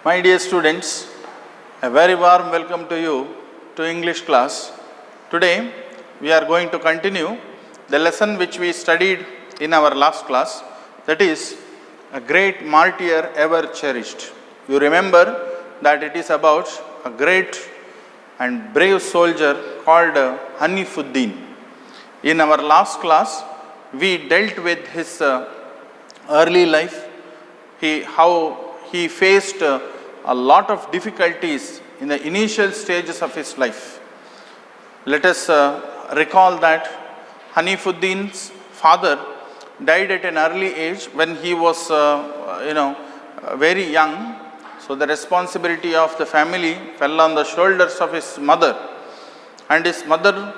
My dear students, a very warm welcome to you to English class. Today we are going to continue the lesson which we studied in our last class, that is a great martyr ever cherished. You remember that it is about a great and brave soldier called Hanifuddin. In our last class we dealt with his early life, how he faced a lot of difficulties in the initial stages of his life. Let us recall that Hanifuddin's father died at an early age when he was very young. So the responsibility of the family fell on the shoulders of his mother, and his mother,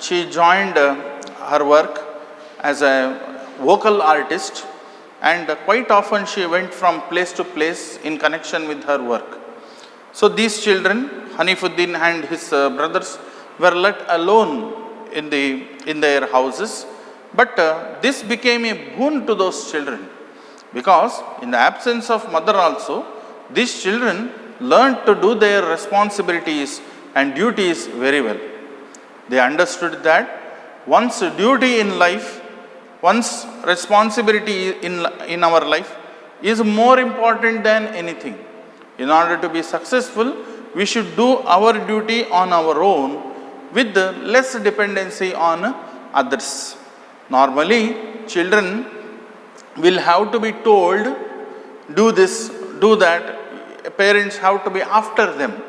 she joined her work as a vocal artist, and quite often she went from place to place in connection with her work. So these children, Hanifuddin and his brothers, were let alone in their houses, but this became a boon to those children, because in the absence of mother also, these children learned to do their responsibilities and duties very well. They understood that one's duty in life, one's responsibility in our life is more important than anything. In order to be successful, we should do our duty on our own with less dependency on others. Normally, children will have to be told, do this, do that. Parents have to be after them.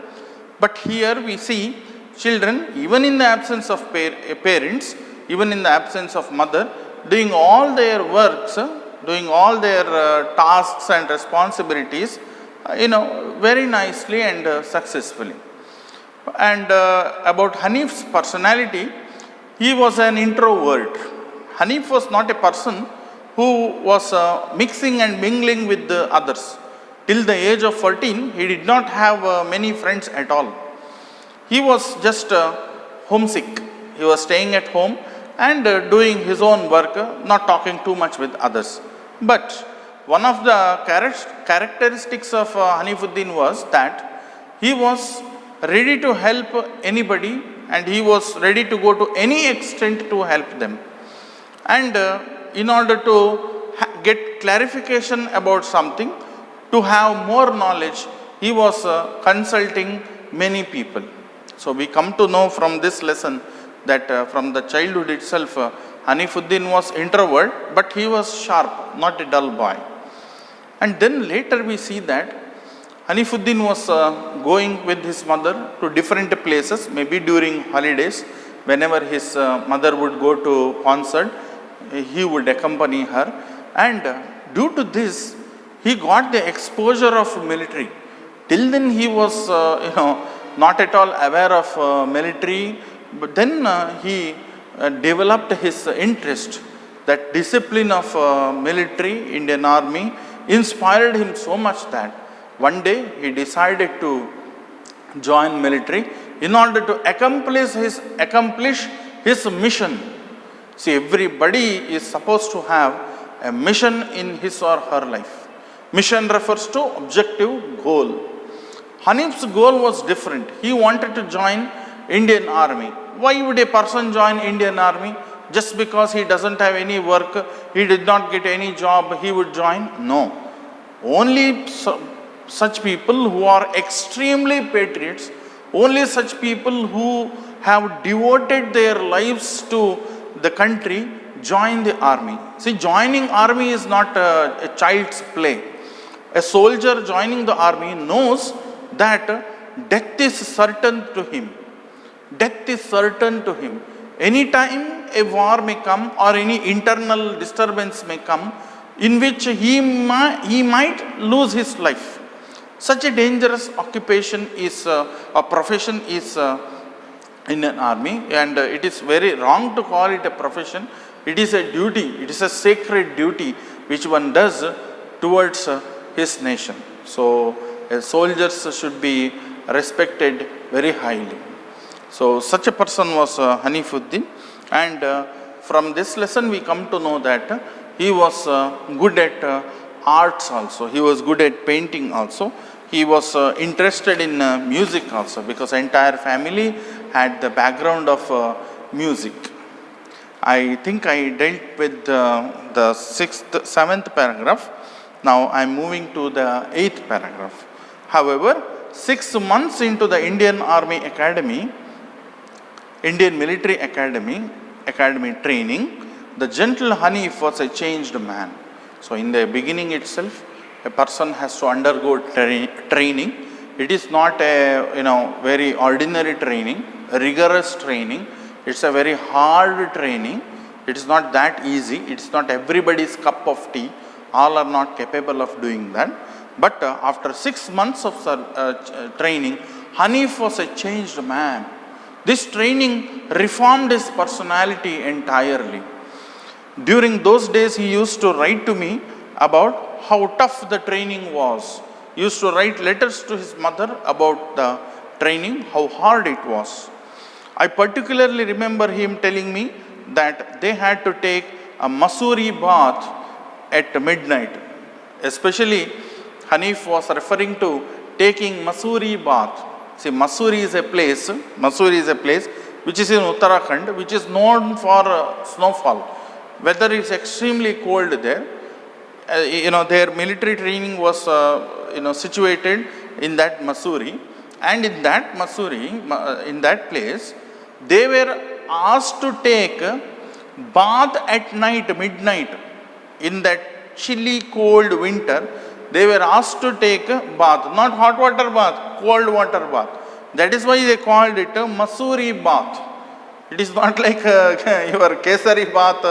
But here we see children, even in the absence of parents, even in the absence of mother, doing all their works, doing all their tasks and responsibilities, very nicely and successfully. And about Hanif's personality, he was an introvert. Hanif was not a person who was mixing and mingling with the others. Till the age of 14, he did not have many friends at all. He was just homesick. He was staying at home and doing his own work, not talking too much with others. But one of the characteristics of Hanifuddin was that he was ready to help anybody, and he was ready to go to any extent to help them. And in order to get clarification about something, to have more knowledge, he was consulting many people. So we come to know from this lesson that from the childhood itself, Hanifuddin was introvert, but he was sharp, not a dull boy. And then later we see that Hanifuddin was going with his mother to different places, maybe during holidays. Whenever his mother would go to concert, he would accompany her. And due to this, he got the exposure of military. Till then he was, not at all aware of military. But then he developed his interest. That discipline of military, Indian Army, inspired him so much that one day he decided to join military in order to accomplish his mission. See, everybody is supposed to have a mission in his or her life. Mission refers to objective, goal. Hanif's goal was different. He wanted to join Indian Army. Why would a person join Indian Army? Just because he doesn't have any work, he did not get any job, he would join? No. Only such people who are extremely patriots, only such people who have devoted their lives to the country join the army. See, joining army is not a child's play. A soldier joining the army knows that death is certain to him. Death is certain to him. Anytime a war may come or any internal disturbance may come in which he might lose his life. Such a dangerous occupation is, a profession is in an army, and it is very wrong to call it a profession. It is a duty, it is a sacred duty which one does towards his nation. So soldiers should be respected very highly. So such a person was Hanifuddin, and from this lesson we come to know that he was good at arts also. He was good at painting also. He was interested in music also, because entire family had the background of music. I think I dealt with the 7th paragraph. Now I am moving to the 8th paragraph. However, 6 months into the Indian Army Academy, Indian Military Academy training, the gentle Hanif was a changed man. So in the beginning itself, a person has to undergo training. It is not a very ordinary training, a rigorous training. It's a very hard training. It is not that easy. It's not everybody's cup of tea. All are not capable of doing that. But after 6 months of training, Hanif was a changed man. This training reformed his personality entirely. During those days, he used to write to me about how tough the training was. He used to write letters to his mother about the training, how hard it was. I particularly remember him telling me that they had to take a Masuri bath at midnight. Especially, Hanif was referring to taking Masuri bath. See, Masuri is a place which is in Uttarakhand, which is known for snowfall. Weather is extremely cold there. Their military training was situated in that Masuri, and in that Masuri, in that place, they were asked to take bath at night, midnight. In that chilly cold winter, they were asked to take bath, not hot water bath, cold water bath. That is why they called it a Masuri bath. It is not like your Kesari bath,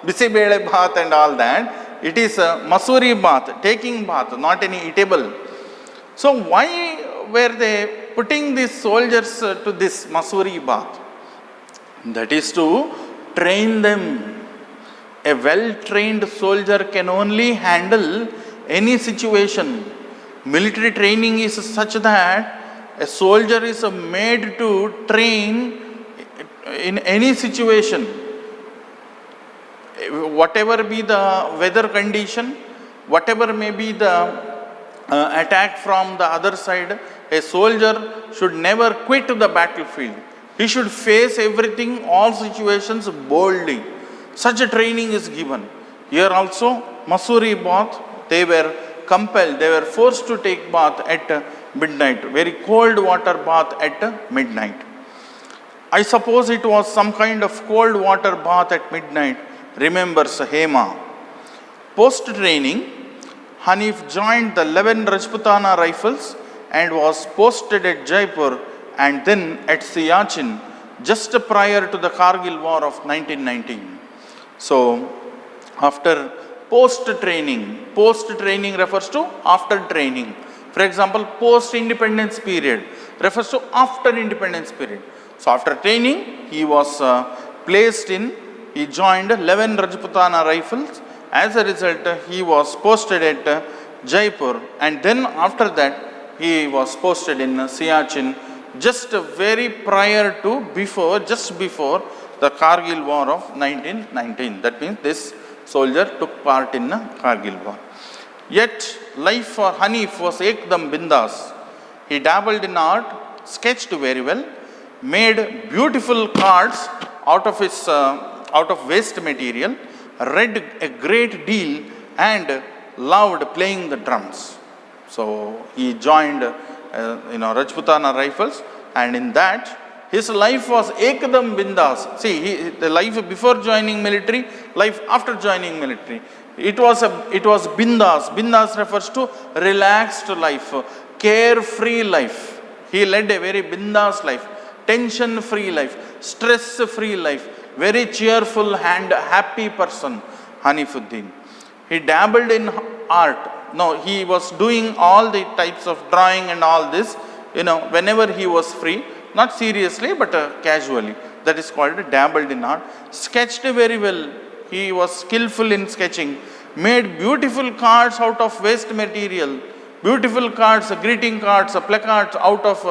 Bisibele bath and all that. It is a Masuri bath, taking bath, not any eatable. So why were they putting these soldiers to this Masuri bath? That is to train them. A well-trained soldier can only handle any situation. Military training is such that a soldier is made to train in any situation. Whatever be the weather condition, whatever may be the attack from the other side, a soldier should never quit the battlefield. He should face everything, all situations boldly. Such a training is given. Here also, Masuri bath, they were compelled, they were forced to take bath at midnight, very cold water bath at midnight. I suppose it was some kind of cold water bath at midnight, remembers Hema. Post-training, Hanif joined the 11 Rajputana Rifles and was posted at Jaipur and then at Siachen just prior to the Kargil War of 1919. So, after post-training refers to after training. For example, post-independence period refers to after independence period. So, after training, he was he joined 11 Rajputana Rifles. As a result, he was posted at Jaipur, and then after that, he was posted in Siachen just before the Kargil War of 1919. That means this soldier took part in the Kargil War. Yet, life for Hanif was ekdam bindas. He dabbled in art, sketched very well, made beautiful cards out of waste material, read a great deal, and loved playing the drums. So he joined Rajputana Rifles, and in that his life was ekdam bindas. See, the life before joining military, life after joining military. It was bindas. Bindas refers to relaxed life, carefree life. He led a very bindas life, tension-free life, stress-free life, very cheerful and happy person, Hanifuddin. He dabbled in art. No, he was doing all the types of drawing and all this, whenever he was free, not seriously but casually. That is called dabbled in art. Sketched very well. He was skillful in sketching. Made beautiful cards out of waste material. Beautiful cards, greeting cards, placards out of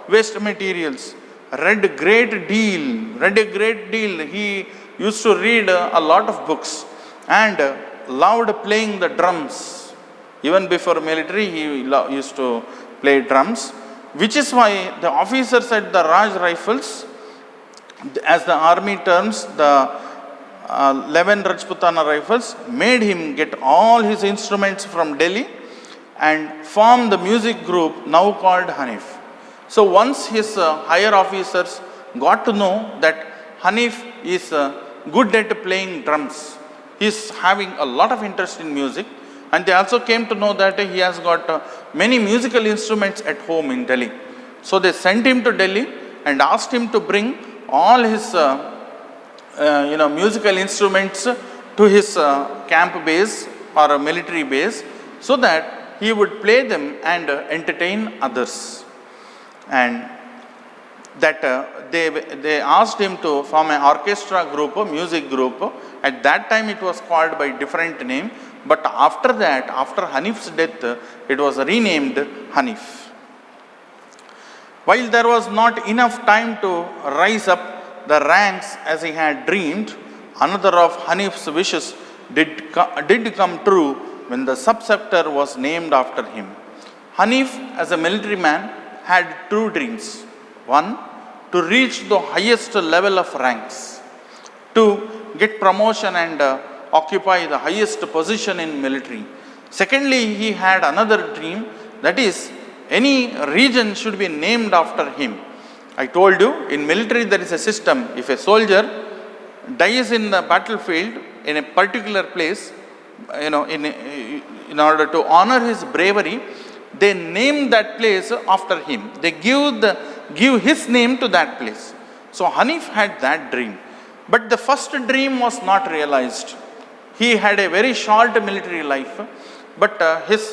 waste materials. Read a great deal. He used to read a lot of books and loved playing the drums. Even before military, he used to play drums, which is why the officers at the Raj Rifles, as the army terms, the 11 Rajputana Rifles, made him get all his instruments from Delhi and form the music group now called Hanif. So once his higher officers got to know that Hanif is good at playing drums, he is having a lot of interest in music, and they also came to know that he has got many musical instruments at home in Delhi. So they sent him to Delhi and asked him to bring all his musical instruments to his camp base or a military base, so that he would play them and entertain others. And that they asked him to form an orchestra group, a music group. At that time it was called by different name, but after that, after Hanif's death, it was renamed Hanif. While there was not enough time to rise up the ranks as he had dreamed, another of Hanif's wishes did come true when the sub-sector was named after him. Hanif, as a military man, had two dreams. One, to reach the highest level of ranks. Two, get promotion and occupy the highest position in military. Secondly, he had another dream, that is, any region should be named after him. I told you, in military there is a system. If a soldier dies in the battlefield in a particular place, in order to honor his bravery, they name that place after him. They give his name to that place. So Hanif had that dream. But the first dream was not realized. He had a very short military life, but his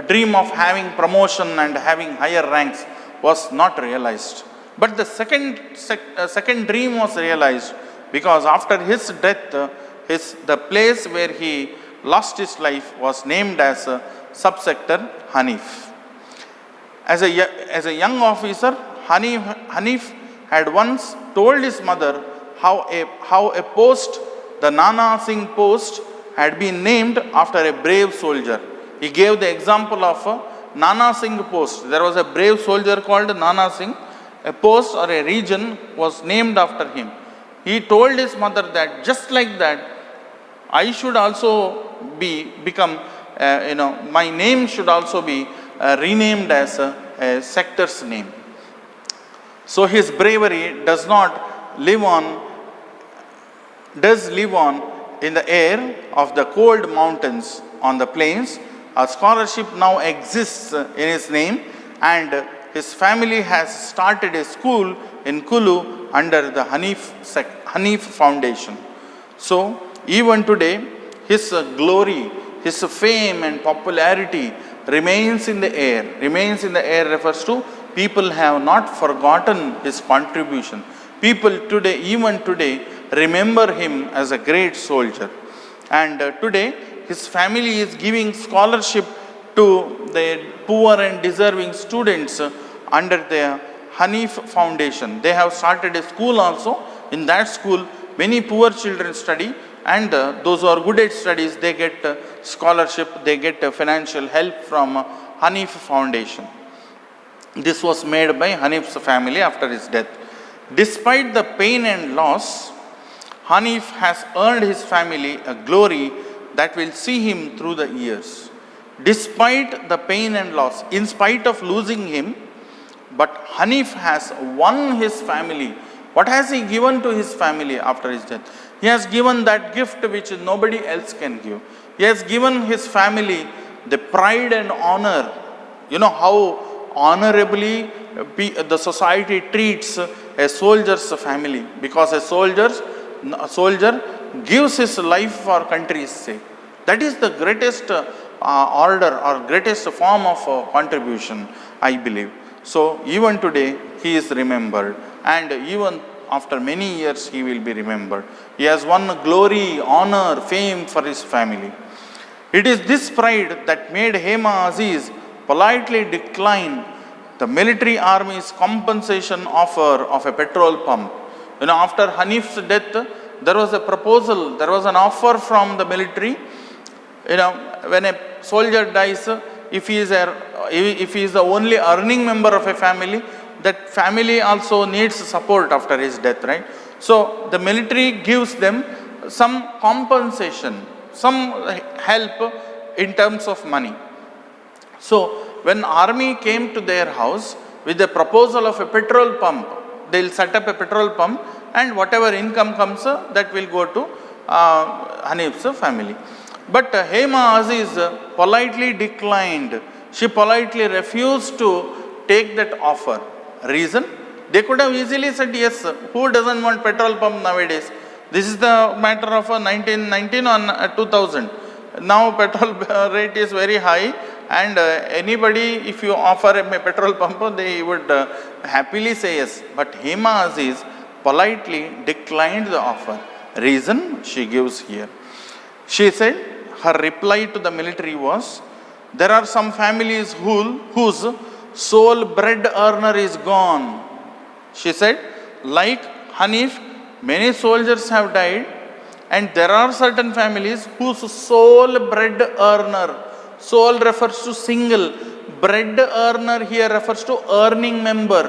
dream of having promotion and having higher ranks was not realized. But the second dream was realized, because after his death, the place where he lost his life was named as subsector Hanif. As a young officer, Hanif had once told his mother how a post, the Nana Singh post, had been named after a brave soldier. He gave the example of Nana Singh post. There was a brave soldier called Nana Singh. A post or a region was named after him. He told his mother that just like that, I should also become, my name should also be renamed as a sector's name. So his bravery does live on in the air of the cold mountains on the plains. A scholarship now exists in his name, and his family has started a school in Kulu under the Hanif Foundation. So even today, his glory, his fame and popularity remains in the air. Remains in the air refers to people have not forgotten his contribution. People today, even today, remember him as a great soldier. And today, his family is giving scholarship to the poor and deserving students under the Hanif Foundation. They have started a school also. In that school, many poor children study, and those who are good at studies, they get scholarship, they get financial help from Hanif Foundation. This was made by Hanif's family after his death. Despite the pain and loss, Hanif has earned his family a glory that will see him through the years. Despite the pain and loss, in spite of losing him, but Hanif has won his family. What has he given to his family after his death? He has given that gift which nobody else can give. He has given his family the pride and honor. You know how honorably the society treats a soldier's family, because a soldier gives his life for country's sake. That is the greatest order or greatest form of contribution, I believe. So even today he is remembered, and even after many years he will be remembered. He has won glory, honor, fame for his family. It is this pride that made Hema Aziz politely decline the military army's compensation offer of a petrol pump. After Hanif's death, there was a proposal, there was an offer from the military. when a soldier dies, if he is the only earning member of a family, that family also needs support after his death, right? So the military gives them some compensation, some help in terms of money. So when army came to their house with the proposal of a petrol pump, they will set up a petrol pump, and whatever income comes, that will go to Hanif's family. But Hema Aziz politely declined. She politely refused to take that offer. Reason? They could have easily said yes. Who doesn't want petrol pump nowadays? This is the matter of 1919 or 2000. Now petrol rate is very high, and anybody, if you offer a petrol pump, they would happily say yes. But Hema Aziz politely declined the offer. Reason she gives here. She said, her reply to the military was, there are some families whose sole bread earner is gone. She said, like Hanif, many soldiers have died, and there are certain families whose sole bread earner, sole refers to single, bread earner here refers to earning member.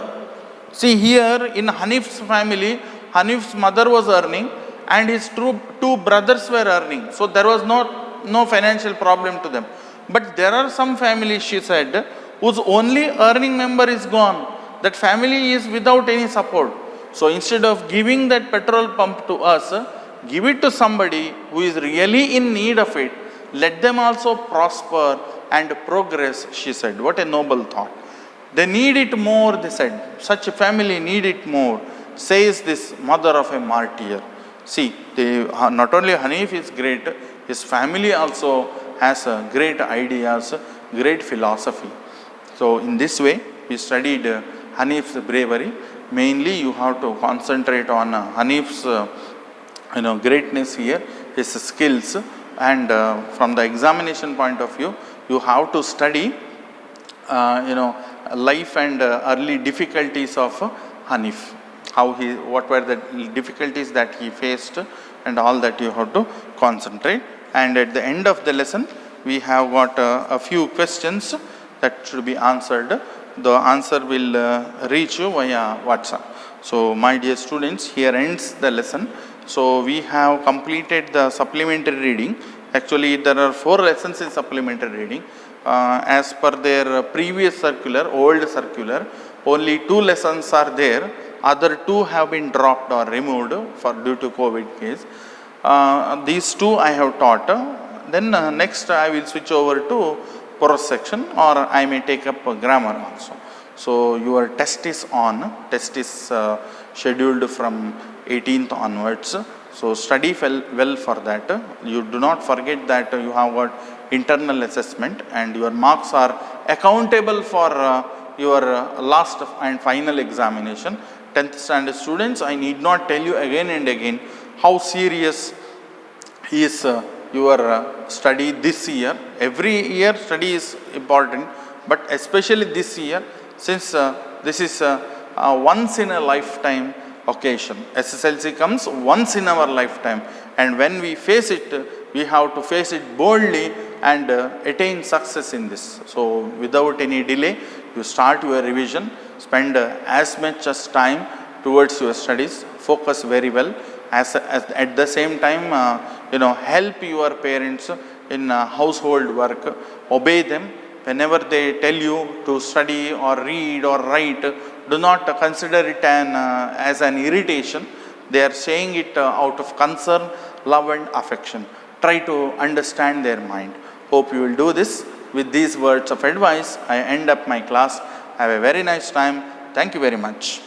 See here in Hanif's family, Hanif's mother was earning and his two brothers were earning. So there was no financial problem to them. But there are some families, she said, whose only earning member is gone. That family is without any support. So instead of giving that petrol pump to us, give it to somebody who is really in need of it. Let them also prosper and progress, she said. What a noble thought. They need it more, they said. Such a family need it more, says this mother of a martyr. See, not only Hanif is great, his family also has great ideas, great philosophy. So in this way, we studied Hanif's bravery. Mainly you have to concentrate on Hanif's greatness here, his skills, and from the examination point of view, you have to study life and early difficulties of Hanif. What were the difficulties that he faced, and all that you have to concentrate. And at the end of the lesson, we have got a few questions that should be answered. The answer will reach you via WhatsApp. So my dear students, here ends the lesson. So we have completed the supplementary reading. Actually, there are 4 lessons in supplementary reading. As per their previous circular, old circular, only 2 lessons are there. Other 2 have been dropped or removed due to COVID case. These 2 I have taught. Then next I will switch over to prose section, or I may take up grammar also. So your test is on. Test is scheduled from 18th onwards. So study well for that. You do not forget that you have got internal assessment, and your marks are accountable for your last and final examination. 10th standard students, I need not tell you again and again how serious is your study this year. Every year study is important, but especially this year, since this is a once in a lifetime occasion. SSLC comes once in our lifetime, and when we face it, we have to face it boldly and attain success in this. So without any delay, you start your revision, spend as much as time towards your studies, focus very well. As at the same time, help your parents in household work, obey them. Whenever they tell you to study or read or write, do not consider it as an irritation. They are saying it out of concern, love and affection. Try to understand their mind. Hope you will do this. With these words of advice, I end up my class. Have a very nice time. Thank you very much.